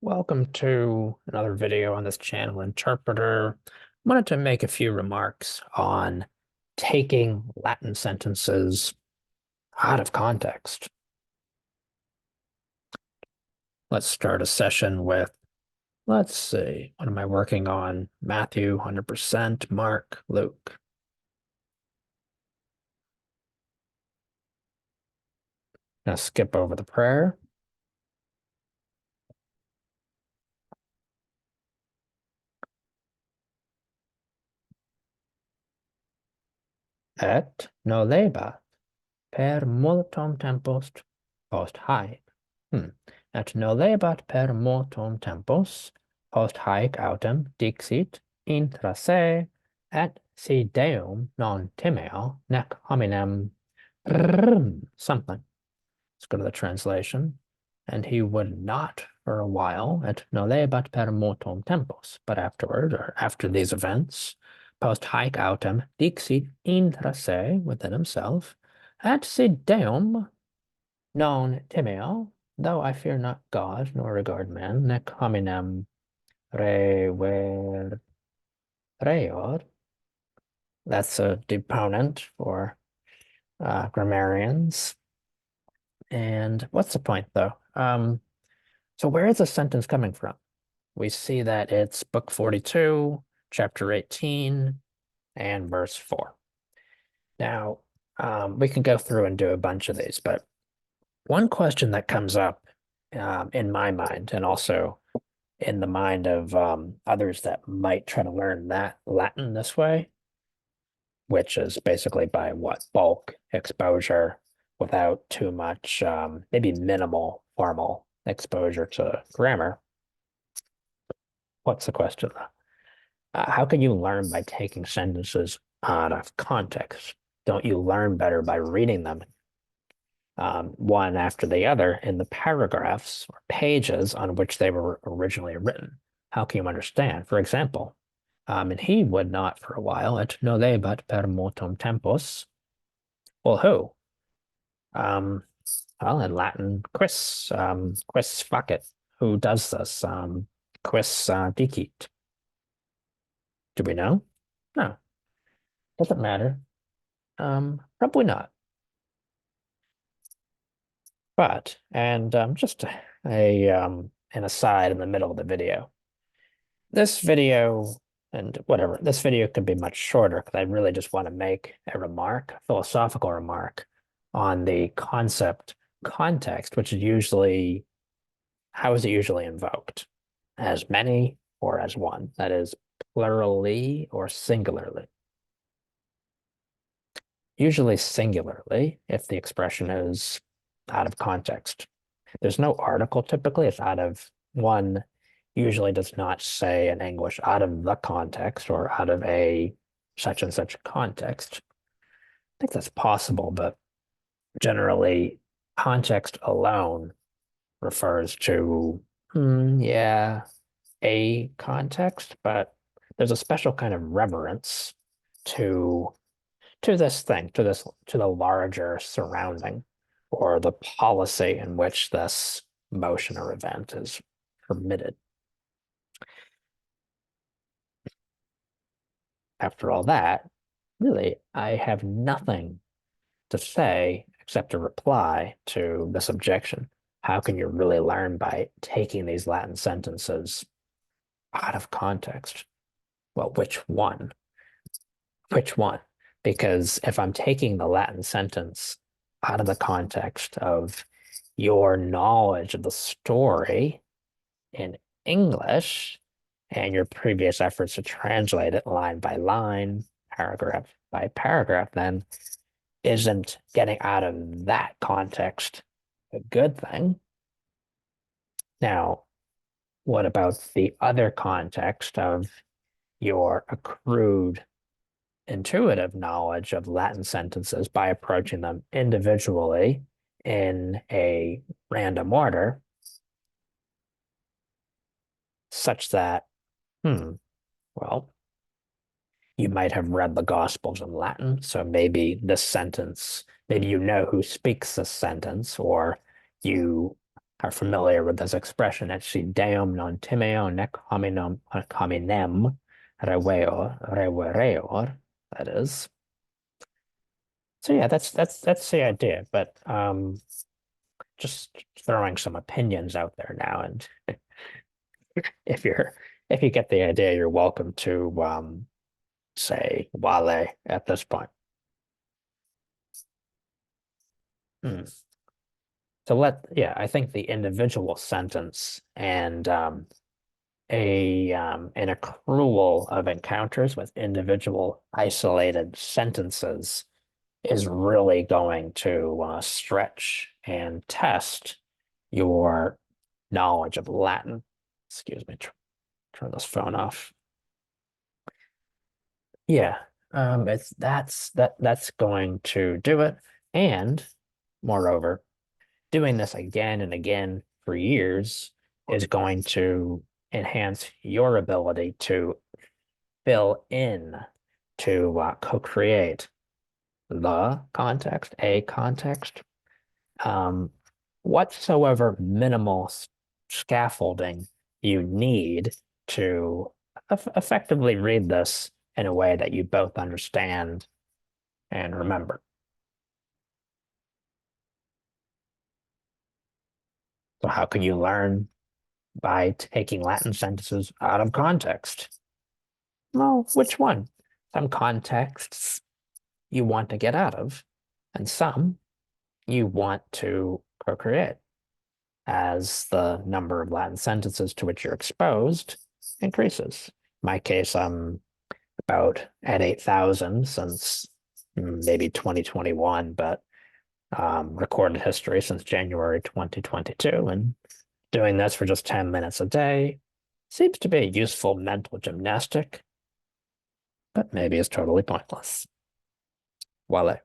Welcome to another video on this channel, Interpreter. I wanted to make a few remarks on taking Latin sentences out of context. Let's start a session with, let's see, what am I working on? Matthew, 100%, Mark, Luke. Now skip over the prayer. Et nolebat per multum tempus post haec. Et nolebat per multum tempus post haec autem dixit intra se, et si Deum non timeo nec hominem something. Let's go to the translation. And he would not for a while, et nolebat per multum tempus, but afterward, or after these events, post haec autem dixit intra se, within himself, et si Deum non timeo, though I fear not God, nor regard man, nec hominem revereor. That's a deponent for grammarians. And what's the point, though? So where is the sentence coming from? We see that it's book 42, chapter 18, and verse 4. Now, we can go through and do a bunch of these, but one question that comes up in my mind, and also in the mind of others that might try to learn that Latin this way, which is basically by what? Bulk exposure without too much, maybe minimal formal exposure to grammar. What's the question though? How can you learn by taking sentences out of context? Don't you learn better by reading them one after the other in the paragraphs or pages on which they were originally written? How can you understand? For example, and he would not for a while et nolebat per multum tempus. Well, who? Well, in Latin, quis, quis facit. Who does this? Quis dicit. Do we know? No, doesn't matter. Probably not. But, and just an aside in the middle of the video. This video and whatever, this video could be much shorter because I really just want to make a remark, a philosophical remark on the concept context, which is usually, how is it usually invoked? As many or as one? That is plurally or singularly? Usually singularly if the expression is out of context. There's no article typically. It's out of one, usually does not say in English out of the context or out of a such and such context. I think that's possible, but generally context alone refers to, yeah, a context, but there's a special kind of reverence to this thing, to the larger surrounding or the policy in which this motion or event is permitted. After all that, really, I have nothing to say except to reply to this objection. How can you really learn by taking these Latin sentences out of context? Well, which one? Which one? Because if I'm taking the Latin sentence out of the context of your knowledge of the story in English and your previous efforts to translate it line by line, paragraph by paragraph, then isn't getting out of that context a good thing? Now, what about the other context of your accrued intuitive knowledge of Latin sentences by approaching them individually in a random order, such that, well, you might have read the Gospels in Latin, so maybe this sentence, maybe you know who speaks this sentence, or you are familiar with this expression, etsi deum non timeo nec hominem revereor, that is. So yeah, that's the idea. But just throwing some opinions out there now, and if you're if you get the idea, you're welcome to say Wale at this point. Hmm. So yeah, I think the individual sentence and an accrual of encounters with individual isolated sentences is really going to stretch and test your knowledge of Latin. Excuse me, turn this phone off. Yeah, it's that's going to do it. And moreover, doing this again and again for years is going to enhance your ability to fill in, to co-create the context, a context, um, whatsoever minimal scaffolding you need to effectively read this in a way that you both understand and remember. So how can you learn? By taking Latin sentences out of context. Well, which one? Some contexts you want to get out of, and some you want to procreate as the number of Latin sentences to which you're exposed increases. In my case, I'm about at 8,000 since maybe 2021, but recorded history since January 2022. And doing this for just 10 minutes a day seems to be a useful mental gymnastic, but maybe it's totally pointless. Voila.